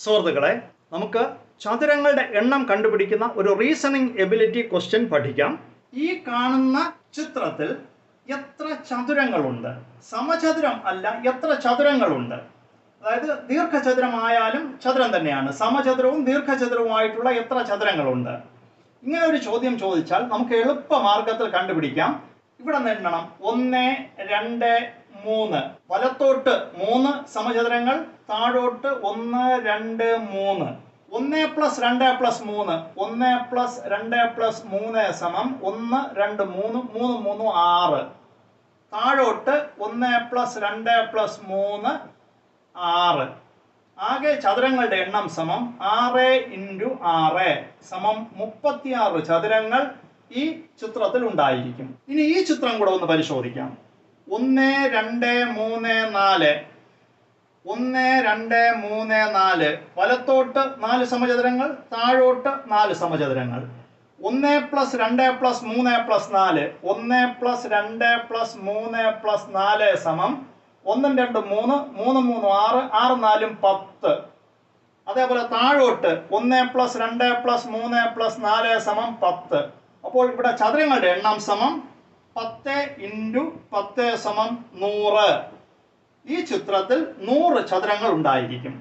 സുഹൃത്തുക്കളെ, നമുക്ക് ചതുരങ്ങളുടെ എണ്ണം കണ്ടുപിടിക്കുന്ന ഒരു റീസണിംഗ് എബിലിറ്റി ക്വസ്റ്റ്യൻ പഠിക്കാം. ഈ കാണുന്ന ചിത്രത്തിൽ എത്ര ചതുരങ്ങളുണ്ട്? സമചതുരം അല്ല, എത്ര ചതുരങ്ങളുണ്ട്? അതായത് ദീർഘചതുരമായാലും ചതുരം തന്നെയാണ്. സമചതുരവും ദീർഘചതുരവുമായിട്ടുള്ള എത്ര ചതുരങ്ങളുണ്ട്? ഇങ്ങനെ ഒരു ചോദ്യം ചോദിച്ചാൽ നമുക്ക് എളുപ്പ മാർഗത്തിൽ കണ്ടുപിടിക്കാം. ഇവിടെ എണ്ണണം 1, 2, 3. വലത്തോട്ട് 3 സമചതുരങ്ങൾ, താഴോട്ട് 1, 2, 3. 1 + 2 + 3. 1 + 2 + 3 സമം 1, 2, 3. 3, 3, 6. താഴോട്ട് 1 + 2 + 3, 6. ആകെ ചതുരങ്ങളുടെ എണ്ണം സമം 6 × 6 സമം 36 ചതുരങ്ങൾ ഈ ചിത്രത്തിൽ ഉണ്ടായിരിക്കും. ഇനി ഈ ചിത്രം കൂടെ ഒന്ന് പരിശോധിക്കാം. 1, 2, 3, 4. 1, 2, 3, 4. വലത്തോട്ട് 4 സമചതുരങ്ങൾ, താഴോട്ട് 4 സമചതുരങ്ങൾ. 1 + 2 + 3 + 4. 1 + 2 + 3 + 4 സമം 1, 2, 3. 3, 3, 6. 6, 4, 10. അതേപോലെ താഴോട്ട് 1 + 2 + 3 + 4 സമം 10. അപ്പോൾ ഇവിടെ ചതുരങ്ങളുടെ എണ്ണം സമം 10 × 10 സമം 100. ഈ ചിത്രത്തിൽ 100 ചതുരങ്ങൾ ഉണ്ടായിരിക്കും.